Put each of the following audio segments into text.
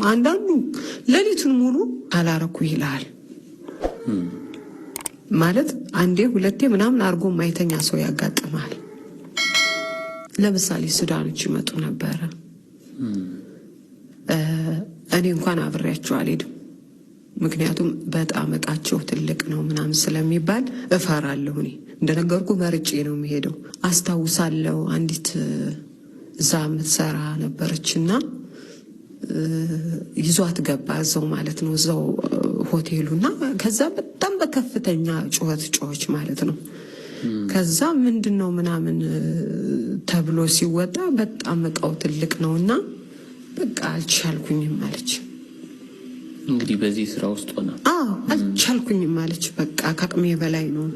አንዳንዱ ሌሊቱን ሙሉ አላረኩ ይላል ማለት አንዴ ሁለቴ ምናምን አርጎ ማይተኛ ሰው ያጋጥማል። ለምሳሌ ሱዳኖች ይመጡ ነበር። እኔ እንኳን አብሬያቸው አልሄድም፣ ምክንያቱም በጣም እቃቸው ትልቅ ነው ምናምን ስለሚባል እፈራለሁ። እኔ እንደነገርኩ መርጬ ነው የሚሄደው። አስታውሳለሁ አንዲት እዛ የምትሰራ ነበረችና ይዟት ገባ እዛው ማለት ነው እዛው ሆቴሉና ከዛ በጣም በከፍተኛ ጩኸት ማለት ነው። ከዛ ምንድነው ምናምን ተብሎ ሲወጣ በጣም እቃው ትልቅ ነውና በቃ አልቻልኩኝም አለች። እንግዲህ በዚህ ስራ ውስጥ ሆና አልቻልኩኝም አለች። በቃ ከአቅሜ በላይ ነው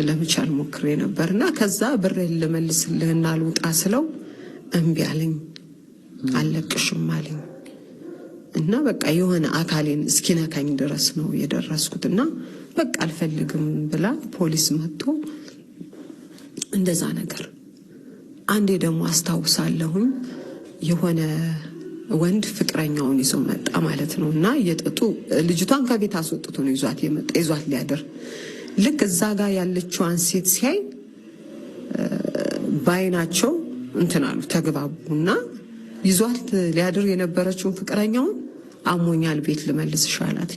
ለመቻል ሞክሬ ነበርና ከዛ ብር ልመልስልህና ልውጣ ስለው እምቢ አለኝ፣ አለቅሽም አለኝ። እና በቃ የሆነ አካሌን እስኪነካኝ ድረስ ነው የደረስኩትና በቃ አልፈልግም ብላ ፖሊስ መጥቶ እንደዛ ነገር። አንዴ ደግሞ አስታውሳለሁኝ የሆነ ወንድ ፍቅረኛውን ይዞ መጣ ማለት ነው እና እየጠጡ ልጅቷን ከቤት አስወጥቶ ነው ይዟት የመጣ ይዟት ሊያድር። ልክ እዛ ጋር ያለችዋን ሴት ሲያይ ባይናቸው እንትን አሉ ተግባቡና ይዟት ሊያድር የነበረችውን ፍቅረኛውን አሞኛል ቤት ልመልስሽ አላት።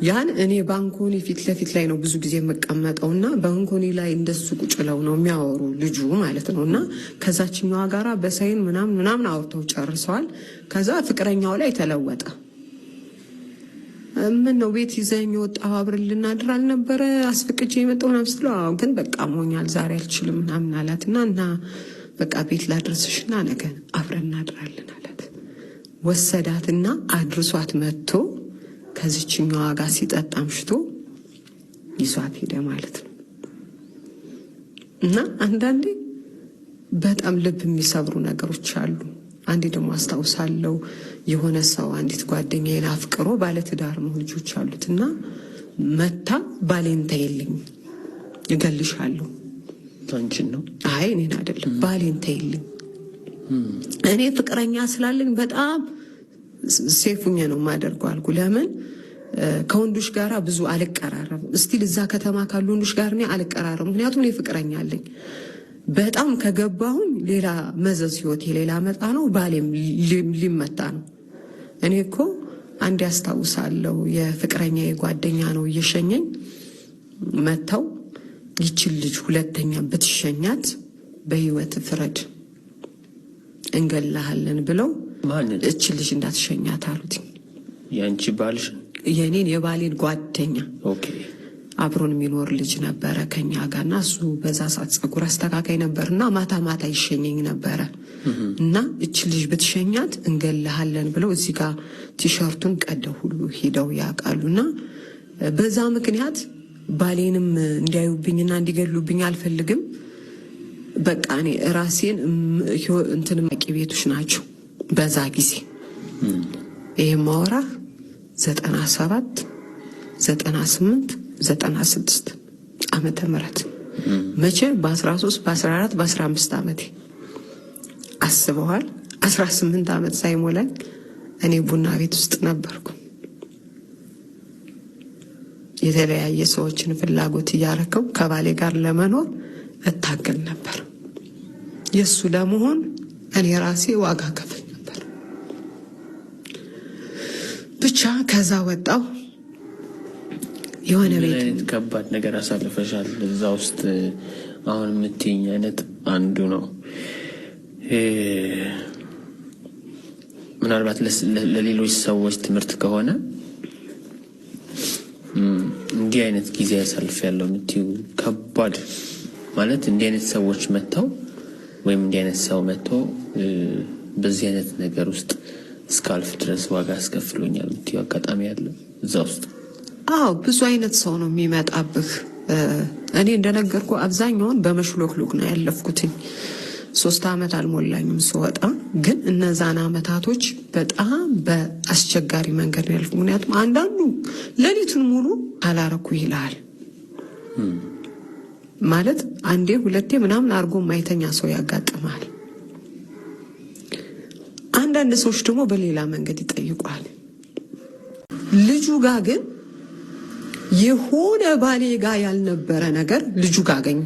ያን እኔ ባንኮኒ ፊት ለፊት ላይ ነው ብዙ ጊዜ የምቀመጠውና ባንኮኒ ላይ እንደሱ ቁጭ ብለው ነው የሚያወሩ ልጁ ማለት ነውና ከዛችኛዋ ጋራ በሳይን ምናምን አውርተው ጨርሰዋል። ከዛ ፍቅረኛው ላይ ተለወጠ። ምን ነው ቤት ይዘኝ ወጣው አብረን ልናድር አልነበረ አስፈቅጄ የመጣው ምናምን ስትለው አዎ ግን በቃ አሞኛል ዛሬ አልችልም ምናምን አላትና እና በቃ ቤት ላድርስሽና ነገ አብረን እናድራለን አላት። ወሰዳትና አድርሷት መጥቶ ከዚችኛዋ ጋር ሲጠጣ አምሽቶ ይዟት ሄደ ማለት ነው። እና አንዳንዴ በጣም ልብ የሚሰብሩ ነገሮች አሉ። አንዴ ደግሞ አስታውሳለሁ የሆነ ሰው አንዲት ጓደኛዬን አፍቅሮ ባለትዳር ነው ልጆች አሉትና መታ ባሌን ተይልኝ እገልሻለሁ። አንቺን ነው? አይ እኔን አይደለም፣ ባሌን ተይልኝ እኔ ፍቅረኛ ስላለኝ በጣም ሴፉኛ ነው ማደርገው አልኩ። ለምን ከወንዶች ጋራ ብዙ አልቀራረብም። እስቲል እዛ ከተማ ካሉ ወንዶች ጋር እኔ አልቀራረብም፣ ምክንያቱም እኔ ፍቅረኛ አለኝ። በጣም ከገባሁኝ ሌላ መዘዝ ህይወቴ ሌላ መጣ ነው፣ ባሌም ሊመታ ነው። እኔ እኮ አንድ ያስታውሳለሁ የፍቅረኛ የጓደኛ ነው እየሸኘኝ መተው ይችል ልጅ ሁለተኛ ብትሸኛት በህይወት ፍረድ እንገላሃለን ብለው እቺ ልጅ እንዳትሸኛት አሉት። ያንቺ ባልሽ? የኔን የባሌን ጓደኛ ኦኬ። አብሮን የሚኖር ልጅ ነበረ ከኛ ጋርና እሱ በዛ ሰዓት ጸጉር አስተካካይ ነበርና ማታ ማታ ይሸኘኝ ነበረ እና እቺ ልጅ ብትሸኛት እንገላሃለን ብለው እዚህ ጋር ቲሸርቱን ቀደው ሁሉ ሄደው ያውቃሉና በዛ ምክንያት ባሌንም እንዲያዩብኝና እንዲገሉብኝ አልፈልግም። በቃ እኔ ራሴን እንትን ማቂ ቤቶች ናቸው በዛ ጊዜ ይሄ ማወራ 97 98 96 ዓመተ ምህረት መቼ በ13 በ14 በ15 ዓመቴ አስበዋል። 18 ዓመት ሳይሞላኝ እኔ ቡና ቤት ውስጥ ነበርኩ። የተለያየ ሰዎችን ፍላጎት እያረከው ከባሌ ጋር ለመኖር እታገል ነበር። የሱ ለመሆን እኔ ራሴ ዋጋ ከፍል ነበር። ብቻ ከዛ ወጣው የሆነ ቤት ከባድ ነገር አሳልፈሻል እዛ ውስጥ። አሁን የምትይኝ አይነት አንዱ ነው። ምናልባት ለሌሎች ሰዎች ትምህርት ከሆነ እንዲህ አይነት ጊዜ ያሳልፍ ያለው የምትይው ከባድ ማለት እንዲህ አይነት ሰዎች መጥተው ወይም እንዲህ አይነት ሰው መጥቶ በዚህ አይነት ነገር ውስጥ እስካልፍ ድረስ ዋጋ አስከፍሎኛል የምትይው አጋጣሚ ያለ እዛ ውስጥ? አዎ ብዙ አይነት ሰው ነው የሚመጣብህ። እኔ እንደነገርኩ አብዛኛውን በመሽሎክሎክ ነው ያለፍኩትኝ። 3 ዓመት አልሞላኝም ስወጣ። ግን እነዛን አመታቶች በጣም በአስቸጋሪ መንገድ ነው ያልኩት። ምክንያቱም አንዳንዱ ሌሊቱን ሙሉ አላረኩ ይላል ማለት አንዴ ሁለቴ ምናምን አርጎ ማይተኛ ሰው ያጋጥማል። አንዳንድ ሰዎች ደግሞ በሌላ መንገድ ይጠይቋል። ልጁ ጋር ግን የሆነ ባሌ ጋር ያልነበረ ነገር ልጁ ጋር አገኘ።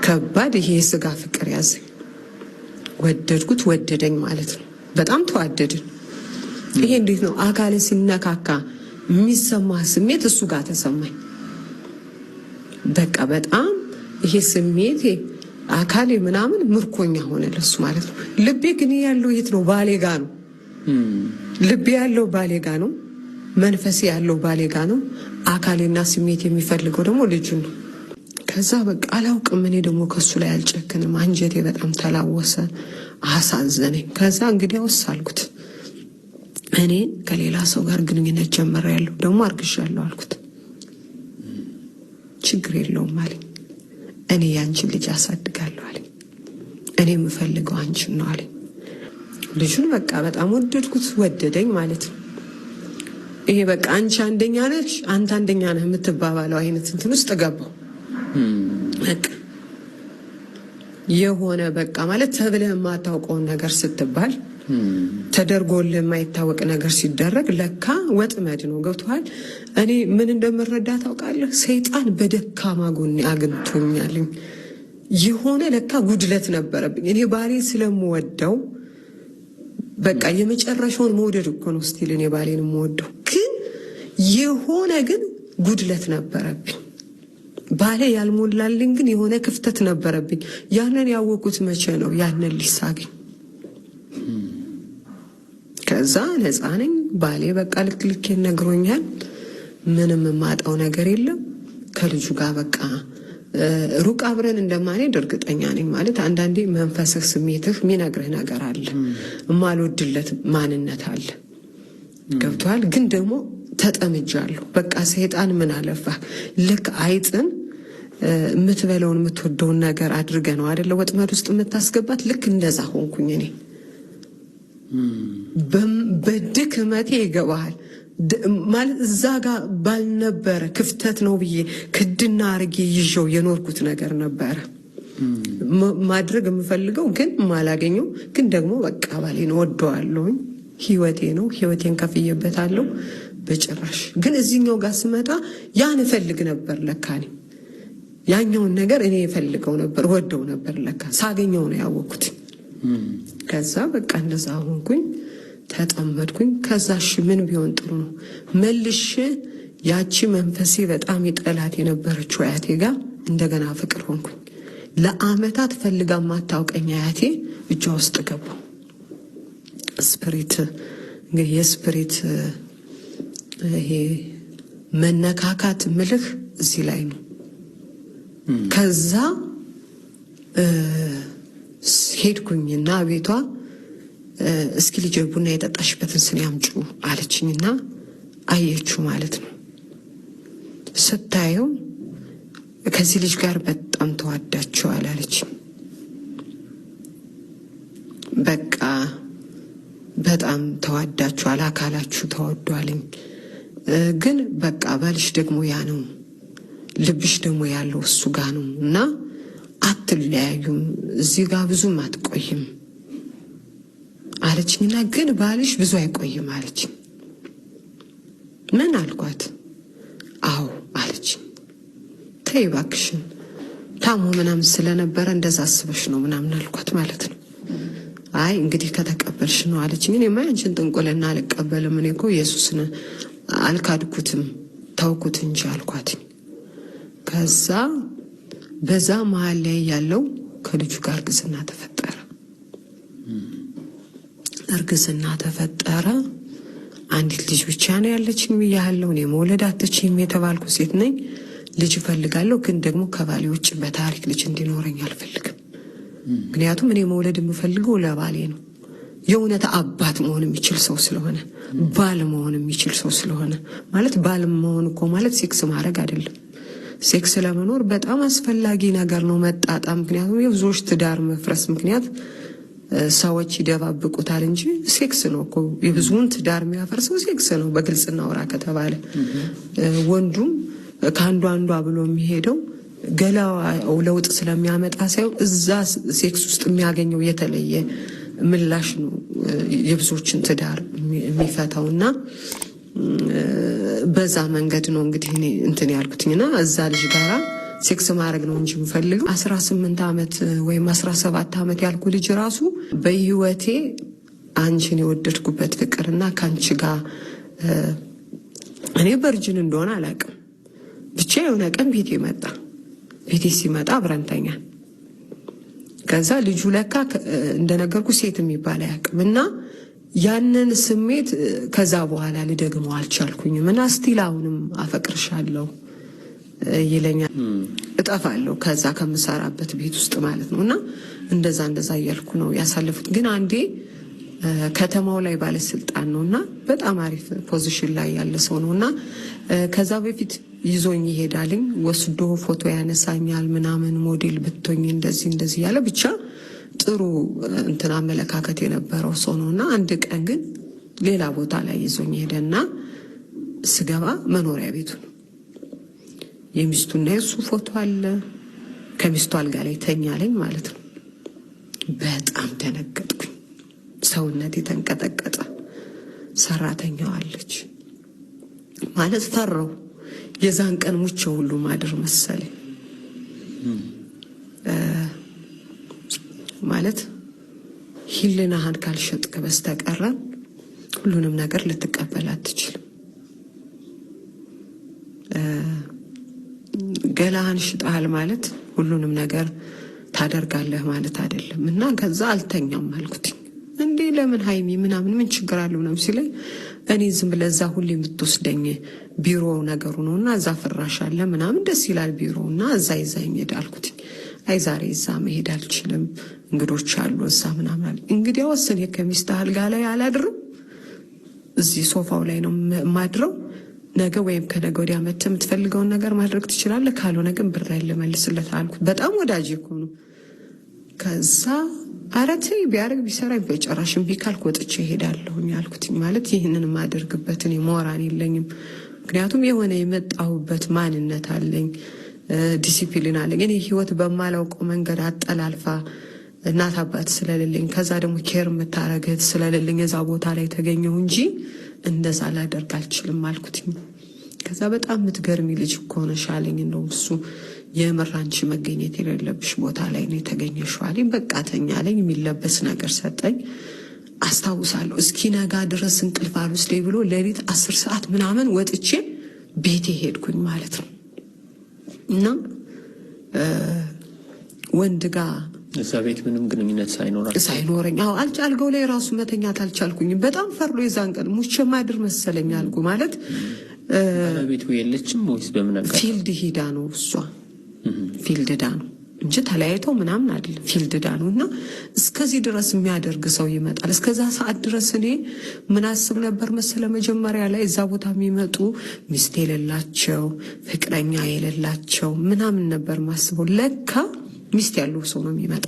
ከባድ ይሄ የስጋ ፍቅር ያዘኝ። ወደድኩት፣ ወደደኝ ማለት ነው። በጣም ተዋደድን። ይሄ እንዴት ነው አካል ሲነካካ የሚሰማ ስሜት እሱ ጋር ተሰማኝ። በቃ በጣም ይሄ ስሜት አካል ምናምን ምርኮኛ ሆነ ለሱ ማለት ነው። ልቤ ግን ያለው የት ነው? ባሌ ጋር ነው። ልቤ ያለው ባሌ ጋር ነው። መንፈሴ ያለው ባሌ ጋር ነው። አካሌና ስሜት የሚፈልገው ደግሞ ልጁን ነው። ከዛ በቃ አላውቅም። እኔ ደግሞ ከሱ ላይ አልጨክንም። አንጀቴ በጣም ተላወሰ፣ አሳዘነኝ። ከዛ እንግዲያውስ አልኩት እኔ ከሌላ ሰው ጋር ግንኙነት ጀምሬያለሁ፣ ደግሞ አርግሻለሁ አልኩት። ችግር የለውም አለኝ። እኔ ያንቺን ልጅ አሳድጋለሁ አለኝ። እኔ የምፈልገው አንቺን ነው አለኝ። ልጁን በቃ በጣም ወደድኩት፣ ወደደኝ ማለት ነው። ይሄ በቃ አንቺ አንደኛ ነሽ፣ አንተ አንደኛ ነህ የምትባባለው አይነት እንትን ውስጥ ገባው። በቃ የሆነ በቃ ማለት ተብለህ የማታውቀውን ነገር ስትባል ተደርጎልህ የማይታወቅ ነገር ሲደረግ ለካ ወጥመድ ነው። ገብቶሃል? እኔ ምን እንደምረዳ ታውቃለህ? ሰይጣን በደካማ ጎኔ አግኝቶኛልኝ። የሆነ ለካ ጉድለት ነበረብኝ። እኔ ባሌን ስለምወደው በቃ የመጨረሻውን መውደድ እኮ ነው ስቲል እኔ ባሌን የምወደው፣ ግን የሆነ ግን ጉድለት ነበረብኝ። ባሌ ያልሞላልኝ ግን የሆነ ክፍተት ነበረብኝ። ያንን ያወቁት መቼ ነው? ያንን ሊሳገኝ ከዛ ነፃ ነኝ። ባሌ በቃ ልክ ነግሮኛል። ምንም የማጣው ነገር የለም። ከልጁ ጋር በቃ ሩቅ አብረን እንደማንሄድ እርግጠኛ ነኝ። ማለት አንዳንዴ መንፈስህ ስሜትህ የሚነግርህ ነገር አለ፣ የማልወድለት ማንነት አለ። ገብቶሃል? ግን ደግሞ ተጠምጃለሁ። በቃ ሰይጣን ምን አለፋህ ልክ አይጥን የምትበለውን የምትወደውን ነገር አድርገ ነው አይደለ ወጥመድ ውስጥ የምታስገባት። ልክ እንደዛ ሆንኩኝ እኔ። በድክመቴ ይገባሃል ማለት እዛ ጋር ባልነበረ ክፍተት ነው ብዬ ክድና አርጌ ይዤው የኖርኩት ነገር ነበረ ማድረግ የምፈልገው ግን ማላገኘው። ግን ደግሞ በቃ ባሌን ወደዋለሁኝ፣ ህይወቴ ነው፣ ህይወቴን ከፍዬበታለሁ። በጭራሽ ግን እዚህኛው ጋር ስመጣ ያን እፈልግ ነበር ለካ እኔ ያኛውን ነገር እኔ እፈልገው ነበር፣ ወደው ነበር ለካ። ሳገኘው ነው ያወቅኩት። ከዛ በቃ እንደዛ ሆንኩኝ፣ ተጠመድኩኝ። ከዛ እሺ ምን ቢሆን ጥሩ ነው መልሼ ያቺ መንፈሴ በጣም ይጠላት የነበረችው አያቴ ጋር እንደገና ፍቅር ሆንኩኝ። ለአመታት ፈልጋ ማታውቀኝ አያቴ እጇ ውስጥ ገባሁ። ስፒሪት እንግዲህ የስፒሪት ይሄ መነካካት ምልህ እዚህ ላይ ነው። ከዛ ሄድኩኝና ቤቷ እስኪ ልጅ ቡና የጠጣሽበትን ስኒ አምጪ አለችኝና አየችው ማለት ነው። ስታየው ከዚህ ልጅ ጋር በጣም ተዋዳችኋል አለችኝ። በቃ በጣም ተዋዳችኋል፣ አካላችሁ ተወዷልኝ። ግን በቃ ባልሽ ደግሞ ያ ነው፣ ልብሽ ደግሞ ያለው እሱ ጋር ነው እና አትለያዩም፣ እዚህ ጋር ብዙም አትቆይም አለችኝና ግን ባልሽ ብዙ አይቆይም አለችኝ። ምን አልኳት? አዎ አለችኝ። ተይ እባክሽን ታሞ ምናምን ስለነበረ እንደዛ አስበሽ ነው ምናምን አልኳት ማለት ነው። አይ እንግዲህ ከተቀበልሽ ነው አለችኝ። እኔማ አንቺን ጥንቁልና አልቀበልም፣ እኔ እኮ ኢየሱስን አልካድኩትም ተውኩት እንጂ አልኳት። ከዛ በዛ መሀል ላይ ያለው ከልጁ ጋር እርግዝና ተፈጠረ። እርግዝና ተፈጠረ። አንዲት ልጅ ብቻ ነው ያለችኝ ብያለሁ። እኔ መውለድ አትችይም የተባልኩ ሴት ነኝ። ልጅ እፈልጋለሁ፣ ግን ደግሞ ከባሌ ውጭ በታሪክ ልጅ እንዲኖረኝ አልፈልግም። ምክንያቱም እኔ መውለድ የምፈልገው ለባሌ ነው። የእውነት አባት መሆን የሚችል ሰው ስለሆነ፣ ባል መሆን የሚችል ሰው ስለሆነ። ማለት ባል መሆን እኮ ማለት ሴክስ ማድረግ አይደለም። ሴክስ ለመኖር በጣም አስፈላጊ ነገር ነው፣ መጣጣም። ምክንያቱም የብዙዎች ትዳር መፍረስ ምክንያት ሰዎች ይደባብቁታል እንጂ ሴክስ ነው እኮ የብዙውን ትዳር የሚያፈርሰው ሴክስ ነው። በግልጽ እናውራ ከተባለ ወንዱም ከአንዱ አንዷ ብሎ የሚሄደው ገላው ለውጥ ስለሚያመጣ ሳይሆን እዛ ሴክስ ውስጥ የሚያገኘው የተለየ ምላሽ ነው የብዙዎችን ትዳር የሚፈታውና በዛ መንገድ ነው እንግዲህ እኔ እንትን ያልኩትኝና እዛ ልጅ ጋራ ሴክስ ማድረግ ነው እንጂ የምፈልገው 18 ዓመት ወይም 17 ዓመት ያልኩ ልጅ ራሱ በህይወቴ አንቺን የወደድኩበት ፍቅርና ካንቺ ጋር እኔ በርጅን እንደሆነ አላውቅም። ብቻ የሆነ ቀን ቤቴ ሲመጣ አብረንተኛ ከዛ ልጁ ለካ እንደነገርኩ ሴት የሚባል አያውቅም እና ያንን ስሜት ከዛ በኋላ ልደግመው አልቻልኩኝም እና ስቲል አሁንም አፈቅርሻለሁ ይለኛል። እጠፋለሁ ከዛ ከምሰራበት ቤት ውስጥ ማለት ነው እና እንደዛ እያልኩ ነው ያሳለፉት። ግን አንዴ ከተማው ላይ ባለስልጣን ነውና በጣም አሪፍ ፖዚሽን ላይ ያለ ሰው ነውና ከዛ በፊት ይዞኝ ይሄዳልኝ ወስዶ ፎቶ ያነሳኛል ምናምን ሞዴል ብትሆኝ እንደዚህ ያለ ብቻ ጥሩ እንትን አመለካከት የነበረው ሰው ነውና አንድ ቀን ግን ሌላ ቦታ ላይ ይዞኝ ሄደና ስገባ መኖሪያ ቤቱ ነው የሚስቱና የሱ ፎቶ አለ። ከሚስቱ አልጋ ላይ ተኛለኝ ማለት ነው። በጣም ደነገጥኩኝ። ሰውነቴ ተንቀጠቀጠ። ሰራተኛው አለች ማለት ፈራው። የዛን ቀን ሙቼ ሁሉ ማድር መሰለኝ ማለት ህሊናህን ካልሸጥክ በስተቀር ሁሉንም ነገር ልትቀበል አትችልም። ገላህን ሽጣል ማለት ሁሉንም ነገር ታደርጋለህ ማለት አይደለም። እና ከዛ አልተኛም አልኩት። እንዴ ለምን ሃይሚ ምናምን ምን ችግር አለው ነው ሲለኝ እኔ ዝም ብለህ እዛ ሁሌ የምትወስደኝ ቢሮ ነገሩ ነውና እዛ ፍራሽ አለ ምናምን ደስ ይላል ቢሮና እዛ ይዛኝ ሄድ አልኩት። አይ ዛሬ እዛ መሄድ አልችልም እንግዶች አሉ እዛ ምናምን አለ። እንግዲህ ወሰን ከሚስትህ አልጋ ላይ አላድርም እዚህ ሶፋው ላይ ነው ማድረው። ነገ ወይም ከነገ ወዲያ መተህ የምትፈልገውን ነገር ማድረግ ትችላለህ፣ ካልሆነ ግን ብር ልመልስለት አልኩት። በጣም ወዳጅ እኮ ነው። ከዛ አረቴ ቢያርግ ቢሰራኝ በጭራሽ እምቢ ካልክ ወጥቼ እሄዳለሁኝ አልኩት። ማለት ይህንን የማደርግበትን ሞራል የለኝም። ምክንያቱም የሆነ የመጣሁበት ማንነት አለኝ፣ ዲሲፕሊን አለኝ። እኔ ህይወት በማላውቀው መንገድ አጠላልፋ እናት አባት ስለሌለኝ ከዛ ደግሞ ኬር የምታረግህ ስለሌለኝ እዛ ቦታ ላይ ተገኘሁ እንጂ እንደዛ ላደርግ አልችልም አልኩት። ከዛ በጣም የምትገርሚ ልጅ እኮ ነሽ አለኝ። እንደውም እሱ የምር አንቺ መገኘት የሌለብሽ ቦታ ላይ ነው የተገኘሽው አለኝ። በቃ ተኛ አለኝ። የሚለበስ ነገር ሰጠኝ አስታውሳለሁ። እስኪ ነጋ ድረስ እንቅልፍ አልወስደኝ ብሎ ሌሊት 10 ሰዓት ምናምን ወጥቼ ቤቴ ሄድኩኝ ማለት ነው። እና ወንድ ጋር እዛ ቤት ምንም ግንኙነት ሳይኖረኝ አልጋው ላይ ራሱ መተኛት አልቻልኩኝ። በጣም ፈርሎ የዛን ቀን ሙቼ ማድር መሰለኝ አልኩ። ማለት ቤቱ የለችም ወይስ በምን አጋጣሚ ፊልድ ሄዳ ነው እሷ ፊልድ ዳ ነው እንጂ ተለያይተው ምናምን አይደለም። ፊልድ ዳ ነው እና እስከዚህ ድረስ የሚያደርግ ሰው ይመጣል። እስከዛ ሰዓት ድረስ እኔ ምን አስብ ነበር መሰለ መጀመሪያ ላይ እዛ ቦታ የሚመጡ ሚስት የሌላቸው ፍቅረኛ የሌላቸው ምናምን ነበር ማስበው። ለካ ሚስት ያለው ሰው ነው የሚመጣ።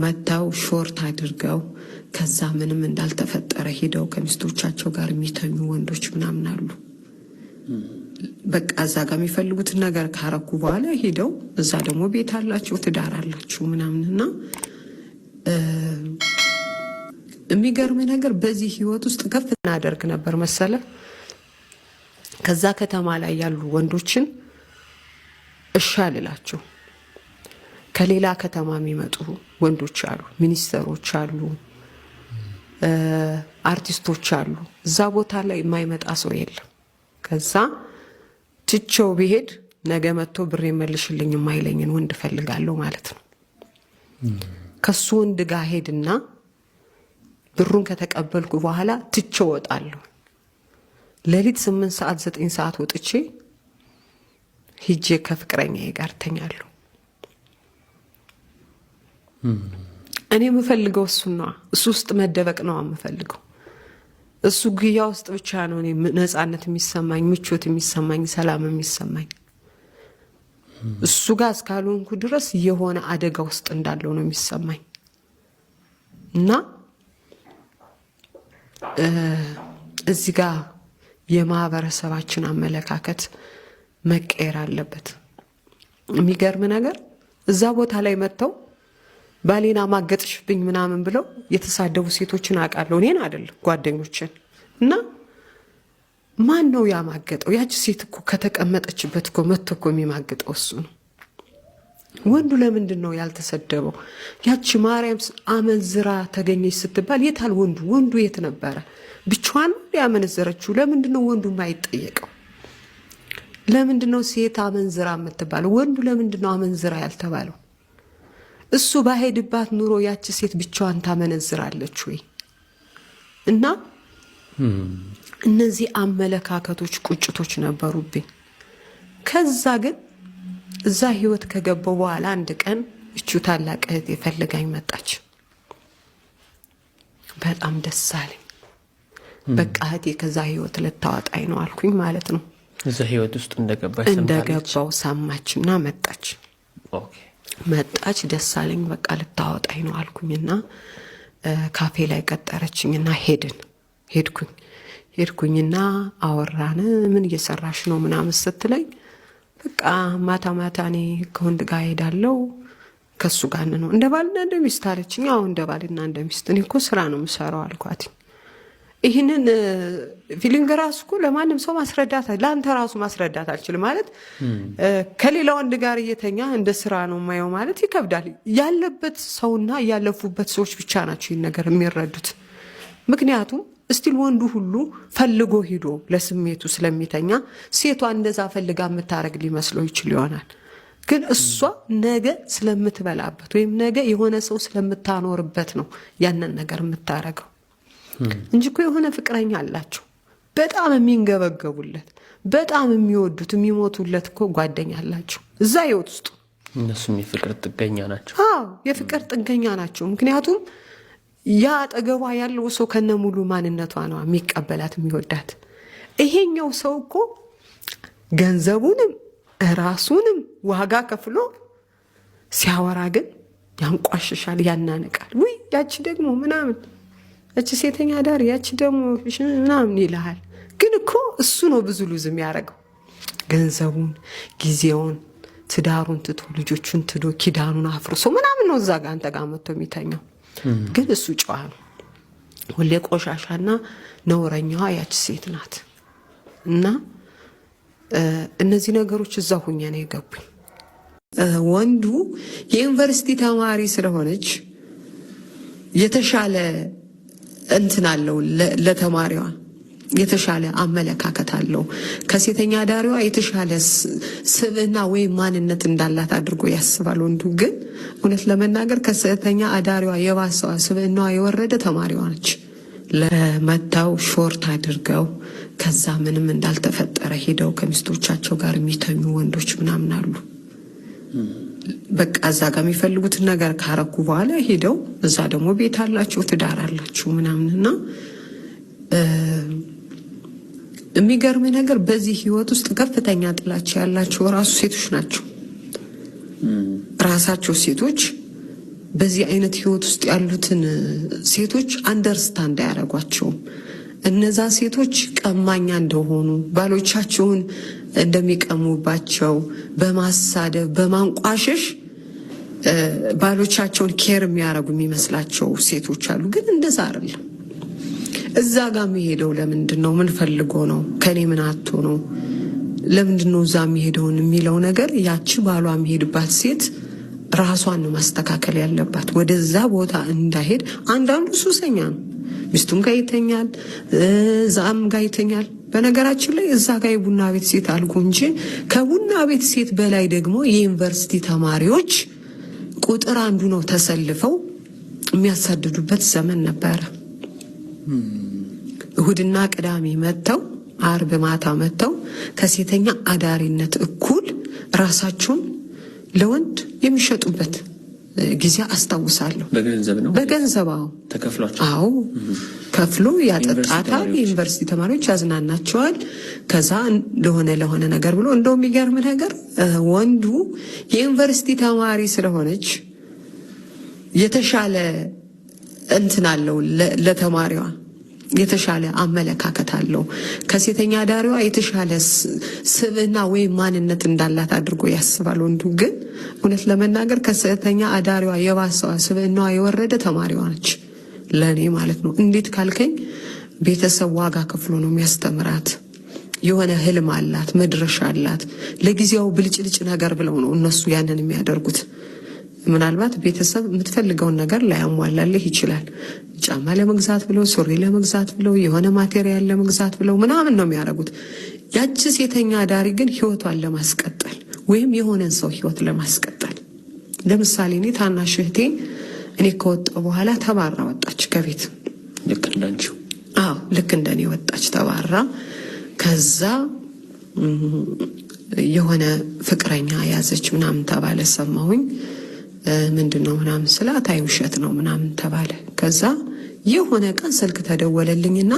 መታው ሾርት አድርገው ከዛ ምንም እንዳልተፈጠረ ሄደው ከሚስቶቻቸው ጋር የሚተኙ ወንዶች ምናምን አሉ። በቃ እዛ ጋር የሚፈልጉትን ነገር ካረኩ በኋላ ሄደው እዛ ደግሞ ቤት አላቸው ትዳር አላቸው ምናምንና የሚገርም ነገር በዚህ ህይወት ውስጥ ከፍ እናደርግ ነበር መሰለ። ከዛ ከተማ ላይ ያሉ ወንዶችን እሺ አልላቸው። ከሌላ ከተማ የሚመጡ ወንዶች አሉ፣ ሚኒስተሮች አሉ፣ አርቲስቶች አሉ። እዛ ቦታ ላይ የማይመጣ ሰው የለም። ከዛ ትቼው ቢሄድ ነገ መጥቶ ብር መልሽልኝ የማይለኝን ወንድ ፈልጋለሁ ማለት ነው። ከሱ ወንድ ጋር ሄድና ብሩን ከተቀበልኩ በኋላ ትቼው ወጣለሁ። ሌሊት 8 ሰዓት 9 ሰዓት ወጥቼ ሂጄ ከፍቅረኛዬ ጋር ተኛለሁ። እኔ የምፈልገው እሱን ነው። እሱ ውስጥ መደበቅ ነው የምፈልገው። እሱ ግያ ውስጥ ብቻ ነው እኔ ነፃነት የሚሰማኝ፣ ምቾት የሚሰማኝ፣ ሰላም የሚሰማኝ። እሱ ጋር እስካልሆንኩ ድረስ የሆነ አደጋ ውስጥ እንዳለው ነው የሚሰማኝ። እና እዚህ ጋር የማህበረሰባችን አመለካከት መቀየር አለበት። የሚገርም ነገር እዛ ቦታ ላይ መጥተው ባሌና ማገጥሽብኝ ምናምን ብለው የተሳደቡ ሴቶችን አውቃለሁ። እኔን አይደለም ጓደኞችን። እና ማን ነው ያማገጠው? ያቺ ሴት እኮ ከተቀመጠችበት እኮ መጥቶ እኮ የሚማግጠው እሱ ነው። ወንዱ ለምንድን ነው ያልተሰደበው? ያቺ ማርያም አመንዝራ ተገኘች ስትባል የታል ወንዱ? ወንዱ የት ነበረ? ብቻዋን ያመነዘረችው። ለምንድን ነው ወንዱ የማይጠየቀው? ለምንድን ነው ሴት አመንዝራ የምትባለው? ወንዱ ለምንድን ነው አመንዝራ ያልተባለው? እሱ ባሄድባት ኑሮ ያቺ ሴት ብቻዋን ታመነዝራለች ወይ? እና እነዚህ አመለካከቶች፣ ቁጭቶች ነበሩብኝ። ከዛ ግን እዛ ህይወት ከገባው በኋላ አንድ ቀን እቹ ታላቅ እህት የፈልጋኝ መጣች። በጣም ደስ አለኝ። በቃ እህቴ ከዛ ህይወት ልታወጣኝ ነው አልኩኝ ማለት ነው። እዛ ህይወት ውስጥ እንደገባው ሰማችና መጣች። ደስ አለኝ። በቃ ልታወጣኝ ነው አልኩኝና ካፌ ላይ ቀጠረችኝና ሄድኩኝና አወራን። ምን እየሰራሽ ነው ምናምን ስትለኝ በቃ ማታ እኔ ከወንድ ጋር ሄዳለሁ ከሱ ጋር ነው እንደ ባልና እንደ ሚስት አለችኝ። አዎ እንደ ባልና እንደ ሚስት። እኔ እኮ ስራ ነው የምሰራው አልኳት። ይህንን ፊሊንግ ራሱ እኮ ለማንም ሰው ማስረዳት ለአንተ ራሱ ማስረዳት አልችልም ማለት ከሌላ ወንድ ጋር እየተኛ እንደ ስራ ነው የማየው ማለት ይከብዳል። ያለበት ሰውና ያለፉበት ሰዎች ብቻ ናቸው ይህን ነገር የሚረዱት። ምክንያቱም እስቲል ወንዱ ሁሉ ፈልጎ ሂዶ ለስሜቱ ስለሚተኛ ሴቷ እንደዛ ፈልጋ የምታረግ ሊመስለው ይችል ይሆናል። ግን እሷ ነገ ስለምትበላበት ወይም ነገ የሆነ ሰው ስለምታኖርበት ነው ያንን ነገር የምታረገው እንጂ እኮ የሆነ ፍቅረኛ አላቸው በጣም የሚንገበገቡለት፣ በጣም የሚወዱት፣ የሚሞቱለት እኮ ጓደኛ አላቸው እዛ ህይወት ውስጥ። እነሱም የፍቅር ጥገኛ ናቸው። አዎ የፍቅር ጥገኛ ናቸው። ምክንያቱም ያ አጠገቧ ያለው ሰው ከነ ሙሉ ማንነቷ ነው የሚቀበላት፣ የሚወዳት። ይሄኛው ሰው እኮ ገንዘቡንም ራሱንም ዋጋ ከፍሎ ሲያወራ ግን ያንቋሽሻል፣ ያናነቃል። ውይ ያቺ ደግሞ ምናምን ያቺ ሴተኛ ዳር ያቺ ደግሞ ምናምን ይልሃል። ግን እኮ እሱ ነው ብዙ ሉዝ የሚያደርገው። ገንዘቡን፣ ጊዜውን፣ ትዳሩን ትቶ ልጆቹን ትቶ ኪዳኑን አፍርሶ ምናምን ነው እዛ ጋር አንተ ጋር መጥቶ የሚተኛው። ግን እሱ ጨዋ ነው። ሁሌ ቆሻሻና ነውረኛዋ ያቺ ሴት ናት። እና እነዚህ ነገሮች እዛ ሁኜ ነው የገቡኝ። ወንዱ የዩኒቨርሲቲ ተማሪ ስለሆነች የተሻለ እንትን አለው፣ ለተማሪዋ የተሻለ አመለካከት አለው፣ ከሴተኛ ዳሪዋ የተሻለ ስብዕና ወይም ማንነት እንዳላት አድርጎ ያስባል። ወንዱ ግን እውነት ለመናገር ከሴተኛ አዳሪዋ የባሰዋ ስብዕናዋ የወረደ ተማሪዋ ነች። ለመታው ሾርት አድርገው ከዛ ምንም እንዳልተፈጠረ ሄደው ከሚስቶቻቸው ጋር የሚተኙ ወንዶች ምናምን አሉ። በቃ እዛ ጋር የሚፈልጉትን ነገር ካረኩ በኋላ ሄደው እዛ ደግሞ ቤት አላቸው፣ ትዳር አላቸው ምናምንና የሚገርም ነገር በዚህ ህይወት ውስጥ ከፍተኛ ጥላቻ ያላቸው ራሱ ሴቶች ናቸው። ራሳቸው ሴቶች በዚህ አይነት ህይወት ውስጥ ያሉትን ሴቶች አንደርስታንድ አያደርጓቸውም። እነዛ ሴቶች ቀማኛ እንደሆኑ፣ ባሎቻቸውን እንደሚቀሙባቸው በማሳደብ በማንቋሸሽ ባሎቻቸውን ኬር የሚያደርጉ የሚመስላቸው ሴቶች አሉ። ግን እንደዛ አይደለም። እዛ ጋር የሚሄደው ለምንድን ነው? ምን ፈልጎ ነው? ከኔ ምን አጥቶ ነው? ለምንድን ነው እዛ የሚሄደውን የሚለው ነገር ያቺ ባሏ የሚሄድባት ሴት ራሷን ማስተካከል ያለባት፣ ወደዛ ቦታ እንዳይሄድ። አንዳንዱ ሱሰኛ ነው፣ ሚስቱም ጋር ይተኛል፣ እዛም ጋር ይተኛል። በነገራችን ላይ እዛ ጋር የቡና ቤት ሴት አልኩ እንጂ ከቡና ቤት ሴት በላይ ደግሞ የዩኒቨርሲቲ ተማሪዎች ቁጥር አንዱ ነው ተሰልፈው የሚያሳድዱበት ዘመን ነበረ። እሁድና ቅዳሜ መጥተው አርብ ማታ መጥተው ከሴተኛ አዳሪነት እኩል ራሳቸውን ለወንድ የሚሸጡበት ጊዜ አስታውሳለሁ። በገንዘብ ነው? በገንዘብ ተከፍሏቸው። አዎ ከፍሎ ያጠጣታል። የዩኒቨርሲቲ ተማሪዎች ያዝናናቸዋል። ከዛ ለሆነ ነገር ብሎ እንደው የሚገርም ነገር ወንዱ የዩኒቨርሲቲ ተማሪ ስለሆነች የተሻለ እንትን አለው ለተማሪዋ የተሻለ አመለካከት አለው። ከሴተኛ አዳሪዋ የተሻለ ስብዕና ወይም ማንነት እንዳላት አድርጎ ያስባል ወንዱ። ግን እውነት ለመናገር ከሴተኛ አዳሪዋ የባሰዋ ስብዕናዋ የወረደ ተማሪዋ ነች ለእኔ ማለት ነው። እንዴት ካልከኝ ቤተሰብ ዋጋ ከፍሎ ነው የሚያስተምራት። የሆነ ህልም አላት፣ መድረሻ አላት። ለጊዜው ብልጭልጭ ነገር ብለው ነው እነሱ ያንን የሚያደርጉት። ምናልባት ቤተሰብ የምትፈልገውን ነገር ላያሟላልህ ይችላል። ጫማ ለመግዛት ብለው፣ ሱሪ ለመግዛት ብለው፣ የሆነ ማቴሪያል ለመግዛት ብለው ምናምን ነው የሚያደርጉት። ያቺ ሴተኛ አዳሪ ግን ህይወቷን ለማስቀጠል ወይም የሆነን ሰው ህይወት ለማስቀጠል። ለምሳሌ እኔ ታናሽ እህቴ እኔ ከወጣሁ በኋላ ተባራ ወጣች ከቤት። ልክ እንዳንቺው? አዎ ልክ እንደኔ ወጣች ተባራ። ከዛ የሆነ ፍቅረኛ ያዘች ምናምን ተባለ ሰማሁኝ። ምንድነው ምናምን ስላት አይ ውሸት ነው ምናምን ተባለ። ከዛ የሆነ ቀን ስልክ ተደወለልኝና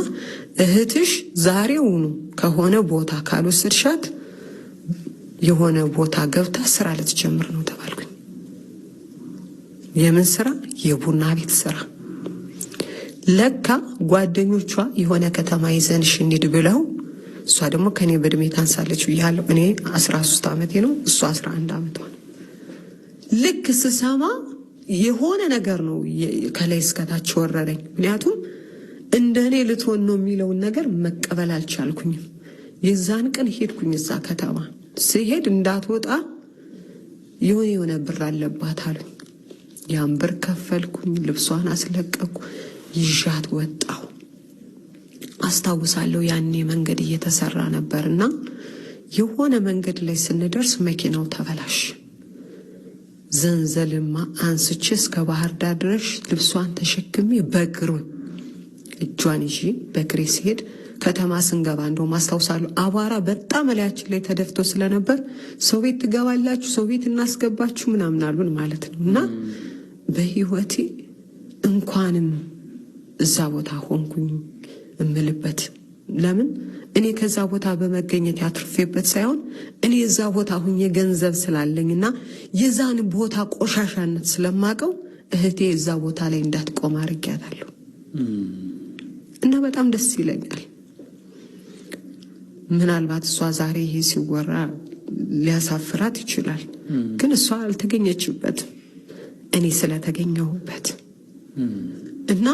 እህትሽ ዛሬውኑ ከሆነ ቦታ ካልወሰድሻት የሆነ ቦታ ገብታ ስራ ልትጀምር ነው ተባልኩኝ። የምን ስራ? የቡና ቤት ስራ። ለካ ጓደኞቿ የሆነ ከተማ ይዘንሽ እንሂድ ብለው፣ እሷ ደግሞ ከኔ በእድሜ ታንሳለች ብያለሁ። እኔ 13 ዓመቴ ነው፣ እሷ 11 ዓመቷ ነው። ልክ ስሰማ የሆነ ነገር ነው ከላይ እስከታች ወረረኝ። ምክንያቱም እንደኔ ልትሆን ነው የሚለውን ነገር መቀበል አልቻልኩኝም። የዛን ቀን ሄድኩኝ እዛ ከተማ። ሲሄድ እንዳትወጣ የሆነ ብር አለባት አሉኝ። ያን ብር ከፈልኩኝ፣ ልብሷን አስለቀኩ፣ ይዣት ወጣሁ። አስታውሳለሁ ያኔ መንገድ እየተሰራ ነበርና የሆነ መንገድ ላይ ስንደርስ መኪናው ተበላሽ። ዘንዘልማ አንስቼ እስከ ባህር ዳር ድረስ ልብሷን ተሸክሜ በእግሩ እጇን ይዤ በእግሬ ሲሄድ ከተማ ስንገባ እንደውም አስታውሳለሁ አቧራ በጣም እላያችን ላይ ተደፍቶ ስለነበር ሰው ቤት ትገባላችሁ፣ ሰው ቤት እናስገባችሁ ምናምን አሉን ማለት ነው። እና በህይወቴ እንኳንም እዛ ቦታ ሆንኩኝ እምልበት። ለምን እኔ ከዛ ቦታ በመገኘት ያትርፌበት ሳይሆን እኔ እዛ ቦታ ሁኜ ገንዘብ ስላለኝና የዛን ቦታ ቆሻሻነት ስለማቀው እህቴ እዛ ቦታ ላይ እንዳትቆም አድርጊያታለሁ። እና በጣም ደስ ይለኛል። ምናልባት እሷ ዛሬ ይሄ ሲወራ ሊያሳፍራት ይችላል፣ ግን እሷ አልተገኘችበትም፣ እኔ ስለተገኘሁበት። እና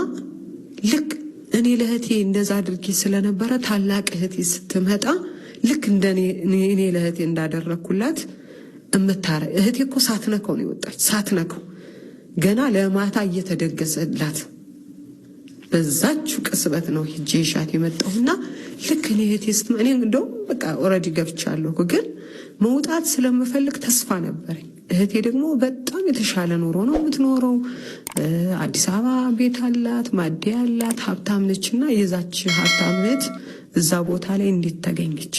ልክ እኔ ለእህቴ እንደዛ አድርጌ ስለነበረ ታላቅ እህቴ ስትመጣ ልክ እንደኔ እኔ ለእህቴ እንዳደረኩላት እህቴ እኮ ሳትነከው ነው የወጣች። ሳትነከው ገና ለማታ እየተደገሰላት በዛችሁ ቅስበት ነው ሂጄ ሻት የመጣሁና ልክ እኔ እህቴ ስትመጣ እኔ እንደውም በቃ ኦልሬዲ ገብቻለሁ፣ ግን መውጣት ስለምፈልግ ተስፋ ነበረኝ። እህቴ ደግሞ በጣም የተሻለ ኑሮ ነው የምትኖረው። አዲስ አበባ ቤት አላት፣ ማደያ አላት፣ ሀብታም ነችና የዛች ሀብታም እህት እዛ ቦታ ላይ እንዴት ተገኘች?